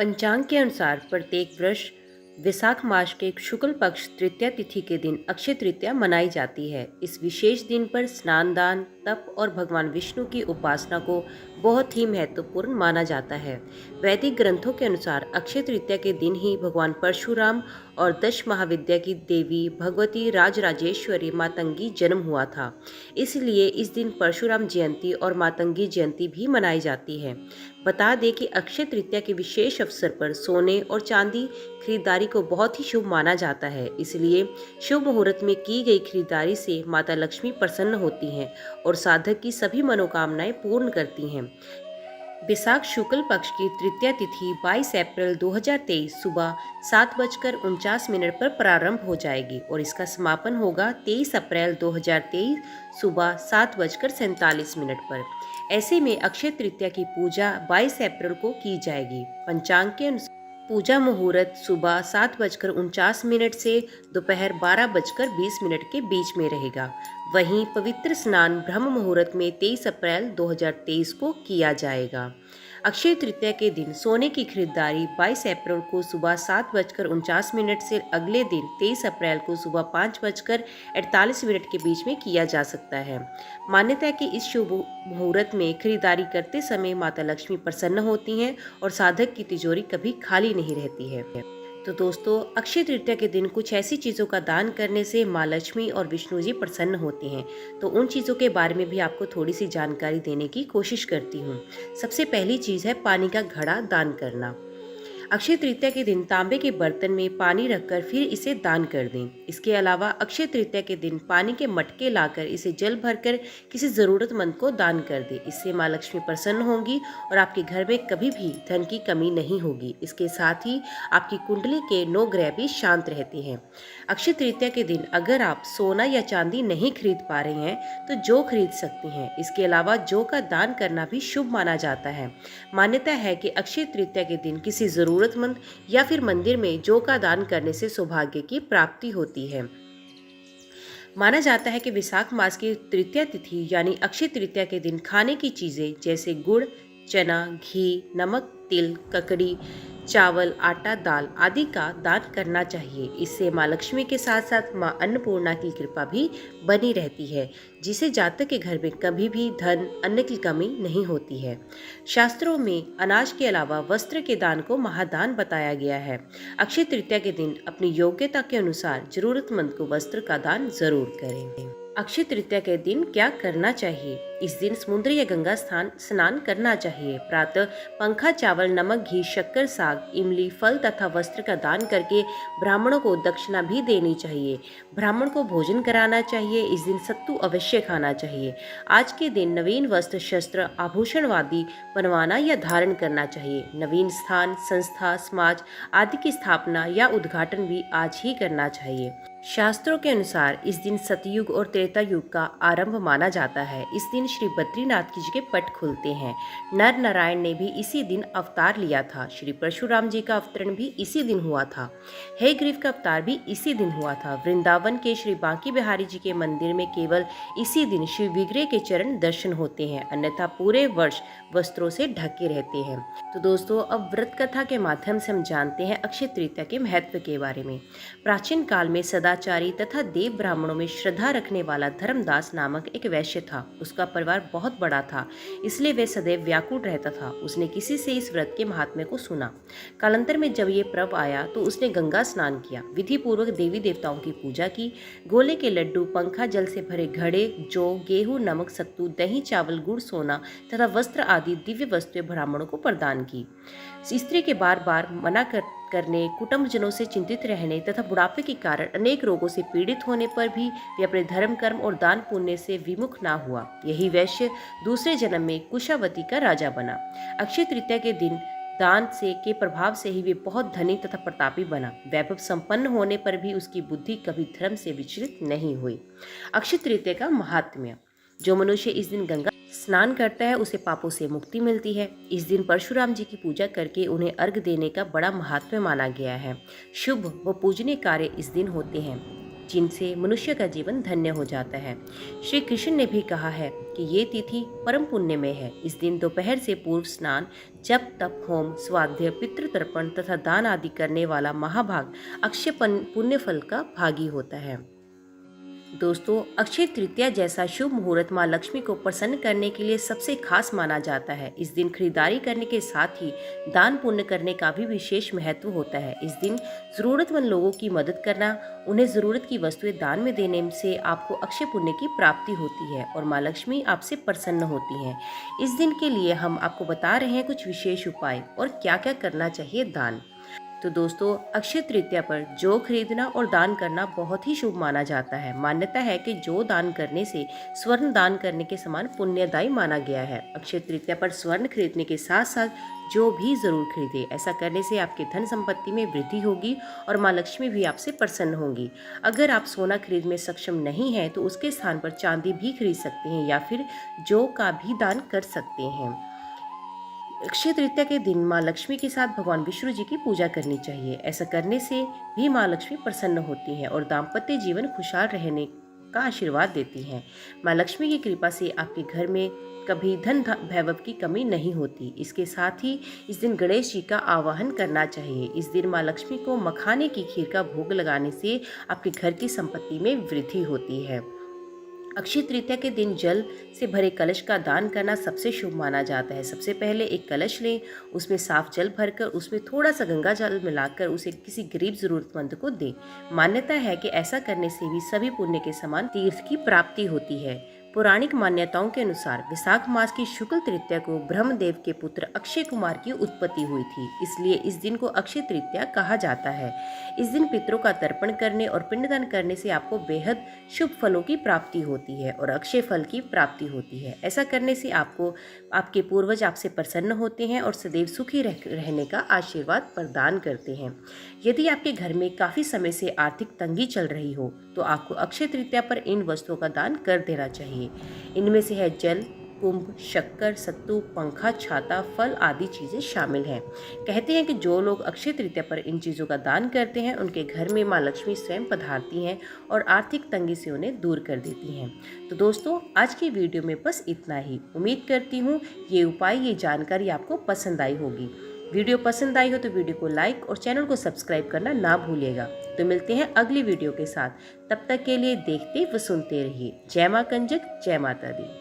पंचांग के अनुसार प्रत्येक वर्ष वैशाख मास के शुक्ल पक्ष तृतीया तिथि के दिन अक्षय तृतीया मनाई जाती है। इस विशेष दिन पर स्नान दान तप और भगवान विष्णु की उपासना को बहुत ही महत्वपूर्ण माना जाता है। वैदिक ग्रंथों के अनुसार अक्षय तृतीया के दिन ही भगवान परशुराम और दश महाविद्या की देवी भगवती राजराजेश्वरी मातंगी जन्म हुआ था। इसलिए इस दिन परशुराम जयंती और मातंगी जयंती भी मनाई जाती है। बता दें कि अक्षय तृतीया के विशेष अवसर पर सोने और चांदी खरीदारी को बहुत ही शुभ माना जाता है। इसलिए शुभ मुहूर्त में की गई खरीदारी से माता लक्ष्मी प्रसन्न होती हैं और साधक की सभी मनोकामनाएं पूर्ण करती हैं। वैशाख शुक्ल पक्ष की तृतीया तिथि 22 अप्रैल 2023 सुबह 7:49 पर प्रारंभ हो जाएगी और इसका समापन होगा 23 अप्रैल 2023 सुबह 7:47 पर। ऐसे में अक्षय तृतीया की पूजा 22 अप्रैल को की जाएगी। पंचांग के अनुसार पूजा मुहूर्त सुबह 7:49 से दोपहर 12:20 के बीच में रहेगा। वहीं पवित्र स्नान ब्रह्म मुहूर्त में 23 अप्रैल 2023 को किया जाएगा। अक्षय तृतीया के दिन सोने की खरीदारी 22 अप्रैल को सुबह 7:49 से अगले दिन 23 अप्रैल को सुबह 5:48 के बीच में किया जा सकता है। मान्यता है कि इस शुभ मुहूर्त में खरीदारी करते समय माता लक्ष्मी प्रसन्न होती हैं और साधक की तिजोरी कभी खाली नहीं रहती है। तो दोस्तों, अक्षय तृतीया के दिन कुछ ऐसी चीज़ों का दान करने से माँ लक्ष्मी और विष्णु जी प्रसन्न होते हैं। तो उन चीज़ों के बारे में भी आपको थोड़ी सी जानकारी देने की कोशिश करती हूँ। सबसे पहली चीज़ है पानी का घड़ा दान करना। अक्षय तृतीया के दिन तांबे के बर्तन में पानी रखकर फिर इसे दान कर दें। इसके अलावा अक्षय तृतीया के दिन पानी के मटके लाकर इसे जल भरकर किसी ज़रूरतमंद को दान कर दें। इससे माँ लक्ष्मी प्रसन्न होंगी और आपके घर में कभी भी धन की कमी नहीं होगी। इसके साथ ही आपकी कुंडली के 9 ग्रह भी शांत रहते हैं। अक्षय तृतीया के दिन अगर आप सोना या चांदी नहीं खरीद पा रहे हैं तो जौ खरीद सकते हैं। इसके अलावा जौ का दान करना भी शुभ माना जाता है। मान्यता है कि अक्षय तृतीया के दिन किसी जरूरतमंद या फिर मंदिर में जौ का दान करने से सौभाग्य की प्राप्ति होती है। माना जाता है कि वैशाख मास की तृतीया तिथि यानी अक्षय तृतीया के दिन खाने की चीजें जैसे गुड़, चना, घी, नमक, तिल, ककड़ी, चावल, आटा, दाल आदि का दान करना चाहिए। इससे माँ लक्ष्मी के साथ साथ माँ अन्नपूर्णा की कृपा भी बनी रहती है, जिसे जातक के घर में कभी भी धन अन्न की कमी नहीं होती है। शास्त्रों में अनाज के अलावा वस्त्र के दान को महादान बताया गया है। अक्षय तृतीया के दिन अपनी योग्यता के अनुसार जरूरतमंद को वस्त्र का दान जरूर करें। अक्षय तृतीया के दिन क्या करना चाहिए? इस दिन समुद्र या गंगा स्नान करना चाहिए। प्रातः पंखा, चावल, नमक, घी, शक्कर, साग, इमली, फल तथा वस्त्र का दान करके ब्राह्मणों को दक्षिणा भी देनी चाहिए। ब्राह्मण को भोजन कराना चाहिए। इस दिन सत्तू अवश्य खाना चाहिए। आज के दिन नवीन वस्त्र, शस्त्र, आभूषण आदि बनवाना या धारण करना चाहिए। नवीन स्थान, संस्था, समाज आदि की स्थापना या उद्घाटन भी आज ही करना चाहिए। शास्त्रों के अनुसार इस दिन सतयुग और त्रेता युग का आरंभ माना जाता है। इस दिन श्री बद्रीनाथ जी के पट खुलते हैं। नर नारायण ने भी इसी दिन अवतार लिया था। श्री परशुराम जी का अवतरण भी इसी दिन हुआ था। हयग्रीव का अवतार भी इसी दिन हुआ था। वृंदावन के श्री बांके बिहारी जी के मंदिर में केवल इसी दिन श्री विग्रह के चरण दर्शन होते हैं, अन्यथा पूरे वर्ष वस्त्रों से ढके रहते हैं। तो दोस्तों, अब व्रत कथा के माध्यम से हम जानते हैं अक्षय तृतीया के महत्व के बारे में। प्राचीन काल में सदाचारी तथा देव ब्राह्मणों में श्रद्धा रखने वाला धर्मदास नामक एक वैश्य था। उसका परिवार बहुत बड़ा था, इसलिए वह सदैव व्याकुल रहता था। उसने किसी से इस व्रत के महात्म्य को सुना। कालांतर में जब ये पर्व आया तो उसने गंगा स्नान किया, विधि पूर्वक देवी देवताओं की पूजा की, गोले के लड्डू, पंखा, जल से भरे घड़े, जौ, गेहूं, नमक, सत्तू, दही, चावल, गुड़, सोना तथा वस्त्र आदि दिव्य वस्तुएं ब्राह्मणों को प्रदान की। स्त्री के बार बार मना करने, कुटुंबजनों से चिंतित रहने तथा बुढ़ापे के कारण अनेक रोगों से पीड़ित होने पर भी वे अपने धर्म, कर्म और दान पुण्य से विमुख ना हुआ। यही वैश्य दूसरे जन्म में कुशावती का राजा बना। अक्षय तृतीया के दिन दान से के प्रभाव से ही वे बहुत धनी तथा प्रतापी बना। वैभव संपन्न होने पर भी उसकी बुद्धि कभी धर्म से विचलित नहीं हुई। अक्षय तृतीया का महात्म्य: जो मनुष्य इस दिन गंगा स्नान करता है उसे पापों से मुक्ति मिलती है। इस दिन परशुराम जी की पूजा करके उन्हें अर्घ्य देने का बड़ा महात्म्य माना गया है। शुभ व पूजनीय कार्य इस दिन होते हैं। जिनसे मनुष्य का जीवन धन्य हो जाता है। श्री कृष्ण ने भी कहा है कि ये तिथि परम पुण्यमय है। इस दिन दोपहर से पूर्व स्नान, जप, तप, होम, स्वाध्याय, पितृतर्पण तथा दान आदि करने वाला महाभाग अक्षय पुण्य फल का भागी होता है। दोस्तों, अक्षय तृतीया जैसा शुभ मुहूर्त माँ लक्ष्मी को प्रसन्न करने के लिए सबसे खास माना जाता है। इस दिन खरीदारी करने के साथ ही दान पुण्य करने का भी विशेष महत्व होता है। इस दिन जरूरतमंद लोगों की मदद करना, उन्हें जरूरत की वस्तुएं दान में देने से आपको अक्षय पुण्य की प्राप्ति होती है और माँ लक्ष्मी आपसे प्रसन्न होती हैं। इस दिन के लिए हम आपको बता रहे हैं कुछ विशेष उपाय और क्या क्या करना चाहिए दान। तो दोस्तों, अक्षय तृतीया पर जौ खरीदना और दान करना बहुत ही शुभ माना जाता है। मान्यता है कि जौ दान करने से स्वर्ण दान करने के समान पुण्यदायी माना गया है। अक्षय तृतीया पर स्वर्ण खरीदने के साथ साथ जौ भी जरूर खरीदें। ऐसा करने से आपकी धन संपत्ति में वृद्धि होगी और माँ लक्ष्मी भी आपसे प्रसन्न होंगी। अगर आप सोना खरीद में सक्षम नहीं हैं तो उसके स्थान पर चांदी भी खरीद सकते हैं या फिर जौ का भी दान कर सकते हैं। अक्षय तृतीया के दिन माँ लक्ष्मी के साथ भगवान विष्णु जी की पूजा करनी चाहिए। ऐसा करने से भी माँ लक्ष्मी प्रसन्न होती हैं और दाम्पत्य जीवन खुशहाल रहने का आशीर्वाद देती हैं। माँ लक्ष्मी की कृपा से आपके घर में कभी धन वैभव की कमी नहीं होती। इसके साथ ही इस दिन गणेश जी का आवाहन करना चाहिए। इस दिन माँ लक्ष्मी को मखाने की खीर का भोग लगाने से आपके घर की संपत्ति में वृद्धि होती है। अक्षय तृतीया के दिन जल से भरे कलश का दान करना सबसे शुभ माना जाता है। सबसे पहले एक कलश लें, उसमें साफ जल भरकर उसमें थोड़ा सा गंगा जल मिलाकर उसे किसी गरीब जरूरतमंद को दें। मान्यता है कि ऐसा करने से भी सभी पुण्य के समान तीर्थ की प्राप्ति होती है। पौराणिक मान्यताओं के अनुसार विशाख मास की शुक्ल तृतीया को ब्रह्मदेव के पुत्र अक्षय कुमार की उत्पत्ति हुई थी, इसलिए इस दिन को अक्षय तृतीया कहा जाता है। इस दिन पितरों का तर्पण करने और पिंडदान करने से आपको बेहद शुभ फलों की प्राप्ति होती है और अक्षय फल की प्राप्ति होती है। ऐसा करने से आपको आपके पूर्वज आपसे प्रसन्न होते हैं और सदैव सुखी रहने का आशीर्वाद प्रदान करते हैं। यदि आपके घर में काफी समय से आर्थिक तंगी चल रही हो तो आपको अक्षय तृतीया पर इन वस्तुओं का दान कर देना चाहिए। इनमें से है जल, कुंभ, शक्कर, सत्तू, पंखा, छाता, फल आदि चीजें शामिल हैं। कहते हैं कि जो लोग अक्षय तृतीया पर इन चीजों का दान करते हैं उनके घर में माँ लक्ष्मी स्वयं पधारती हैं और आर्थिक तंगी से उन्हें दूर कर देती हैं। तो दोस्तों, आज की वीडियो में बस इतना ही। उम्मीद करती हूँ ये उपाय, ये जानकारी आपको पसंद आई होगी। वीडियो पसंद आई हो तो वीडियो को लाइक और चैनल को सब्सक्राइब करना ना भूलिएगा। तो मिलते हैं अगली वीडियो के साथ। तब तक के लिए देखते व सुनते रहिए। जय माँ कंजक, जय माता दी।